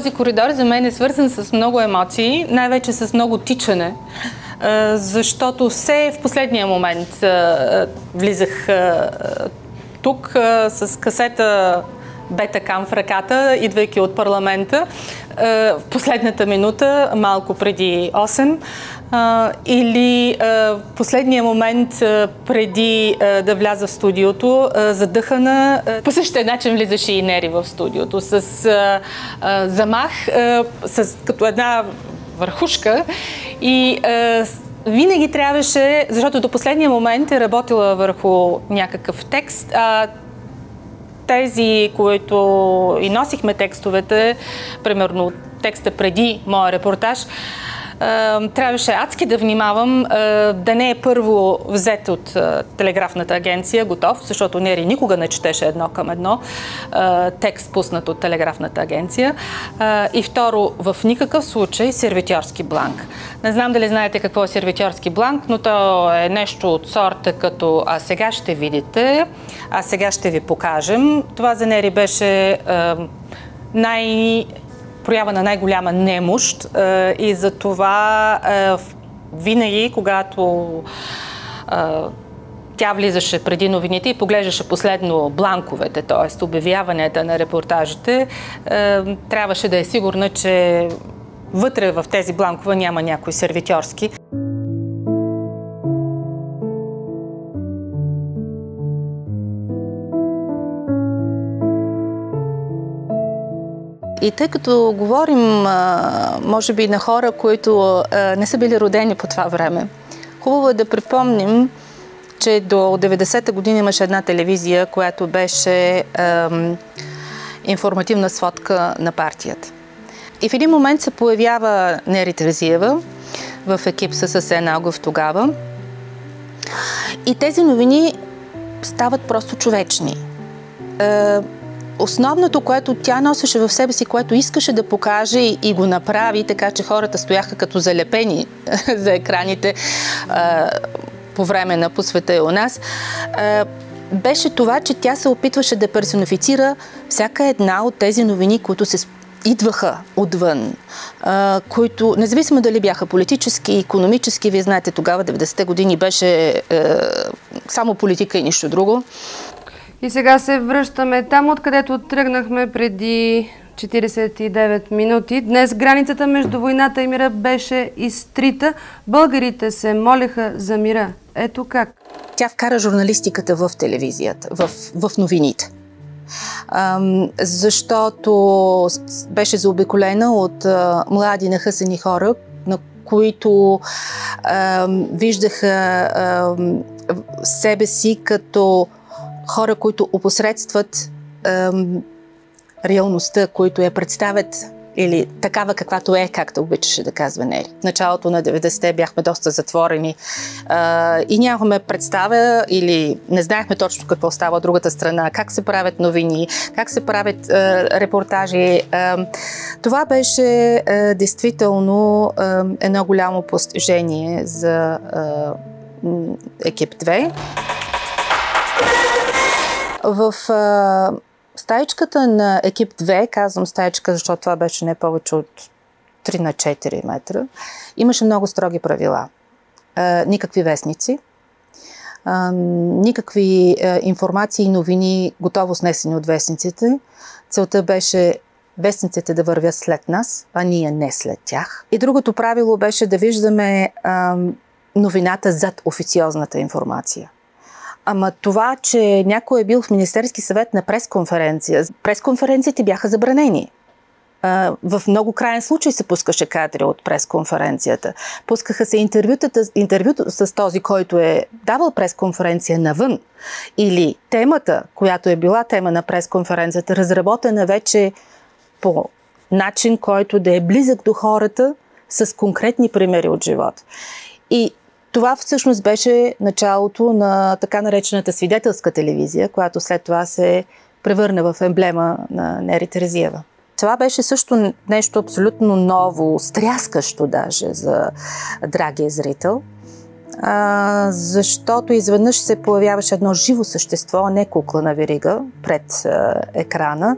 този коридор за мен е свързан с много емоции, най-вече с много тичане, защото все в последния момент влизах тук с касета Бетакам в ръката, идвайки от парламента, в последната минута, малко преди 8, или в последния момент преди да вляза в студиото, задъхана. По същия начин влизаше и Нери в студиото, с замах, като една върхушка, и винаги трябваше, защото до последния момент е работила върху някакъв текст, тези, които и носихме текстовете, примерно текста преди моя репортаж, трябваше адски да внимавам да не е първо взет от телеграфната агенция, готов, защото Нери никога не четеше едно към едно текст, пуснат от телеграфната агенция. И второ, в никакъв случай сервитьорски бланк. Не знам дали знаете какво е сервитьорски бланк, но то е нещо от сорта като "а сега ще видите", "а сега ще ви покажем". Това за Нери беше проява на най-голяма немощ и за това винаги, когато тя влизаше преди новините и поглеждаше последно бланковете, т.е. обявяванията на репортажите, трябваше да е сигурна, че вътре в тези бланкове няма някой сервитьорски. И тъй като говорим, може би, на хора, които не са били родени по това време, хубаво е да припомним, че до 90-та година имаше една телевизия, която беше информативна сводка на партията. И в един момент се появява Нери Терзиева в екип с Асен Агов тогава. И тези новини стават просто човечни. Основното, което тя носеше в себе си, което искаше да покаже и го направи, така че хората стояха като залепени за екраните по време по света и у нас, беше това, че тя се опитваше да персонифицира всяка една от тези новини, които се идваха отвън, които, независимо дали бяха политически, икономически, вие знаете, тогава, 90-те години, беше само политика и нищо друго. И сега се връщаме там, откъдето тръгнахме преди 49 минути. Днес границата между войната и мира беше изтрита. Българите се молеха за мира. Ето как. Тя вкара журналистиката в телевизията, в новините. Защото беше заобиколена от млади нахъсани хора, на които виждаха себе си като хора, които опосредстват реалността, които я представят, или такава каквато е, както обичаше да казва Нери. В началото на 90-те бяхме доста затворени и нямахме представа или не знаехме точно какво става от другата страна, как се правят новини, как се правят репортажи. Това беше действително едно голямо постижение за екип 2. В стаичката на екип 2, казвам стаичка, защото това беше не повече от 3 на 4 метра, имаше много строги правила. Никакви вестници, никакви информации и новини, готово снесени от вестниците. Целта беше вестниците да вървят след нас, а ние не след тях. И другото правило беше да виждаме новината зад официозната информация. Ама това, че някой е бил в Министерски съвет на пресконференция, пресконференциите бяха забранени. В много краен случай се пускаше кадри от пресконференцията. Пускаха се интервюто с този, който е давал пресконференция навън. Или темата, която е била тема на пресконференцията, разработена вече по начин, който да е близък до хората с конкретни примери от живота. И това всъщност беше началото на така наречената свидетелска телевизия, която след това се превърна в емблема на Нери Терзиева. Това беше също нещо абсолютно ново, стряскащо даже за драгия зрител. защото изведнъж се появяваше едно живо същество, а не кукла на верига пред екрана.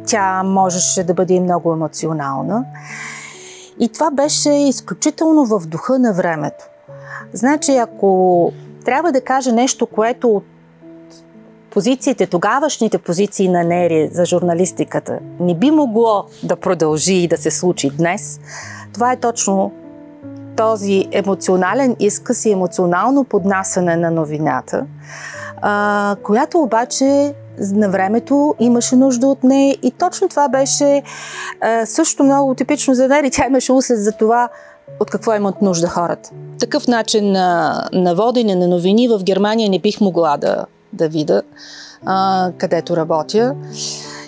Тя можеше да бъде и много емоционална. И това беше изключително в духа на времето. Значи, ако трябва да кажа нещо, което от позициите, тогавашните позиции на Нери за журналистиката не би могло да продължи и да се случи днес, това е точно този емоционален изказ и емоционално поднасяне на новината, която обаче на времето имаше нужда от нея и точно това беше също много типично за Нери. Тя имаше усет за това от какво имат нужда хората. Такъв начин на водене на новини в Германия не бих могла да видя, където работя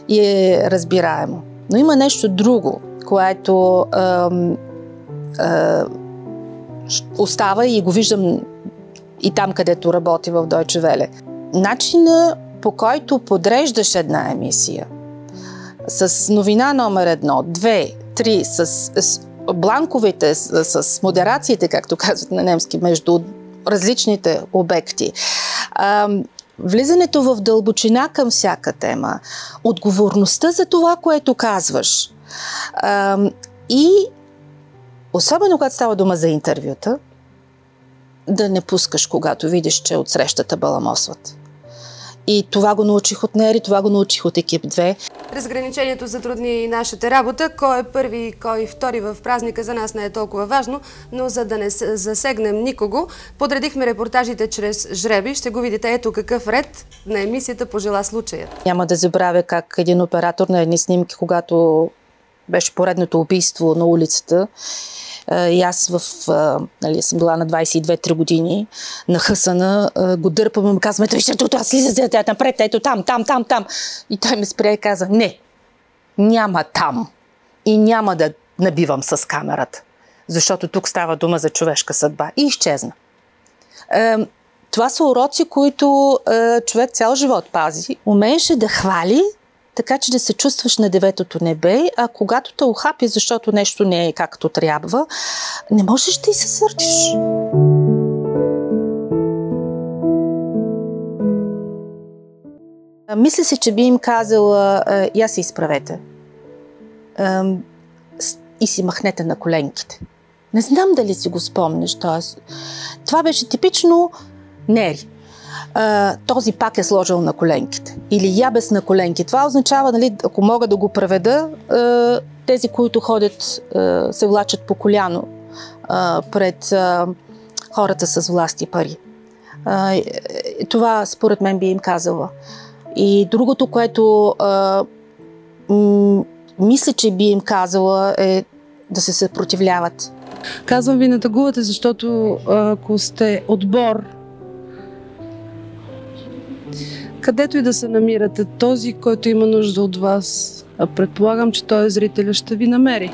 и е разбираемо. Но има нещо друго, което остава и го виждам и там, където работи в Deutsche Welle. Начина, по който подреждаш една емисия с новина номер 1, 2, 3, с бланковете, с модерациите, както казват на немски, между различните обекти, влизането в дълбочина към всяка тема, отговорността за това, което казваш и особено когато става дума за интервюта, да не пускаш, когато видиш, че от срещата баламосват. И това го научих от Нери, това го научих от екип 2. Разграничението затрудни нашата работа. Кой е първи и кой втори в празника за нас не е толкова важно, но за да не засегнем никого, подредихме репортажите чрез жреби. Ще го видите ето какъв ред на емисията пожела случаят. Няма да забравя как един оператор на едни снимки, когато беше поредното убийство на улицата, и аз съм била на 22-3 години, нахъсана, го дърпам и му казвам, ето вижте, тук слизате напред, ето там. И той ме спря и каза, не, няма там. И няма да набивам с камерата, защото тук става дума за човешка съдба. И изчезна. Това са уроци, които човек цял живот пази. Умееше да хвали, така че да се чувстваш на деветото небе, а когато те ухапи, защото нещо не е както трябва, не можеш да и се сърдиш. Мисля си, че би им казала, я се изправете и си махнете на коленките. Не знам дали си го спомнеш. Това беше типично Нери. Този пак е сложил на коленките. Или ябес на коленки. Това означава, нали, ако мога да го преведа, тези, които ходят, се влачат по коляно пред хората с власт и пари. Това според мен би им казала. И другото, което мисля, че би им казала е да се съпротивляват. Казвам ви, не тъгувате, защото ако сте отбор, където и да се намирате, този, който има нужда от вас, предполагам, че той зрителя ще ви намери.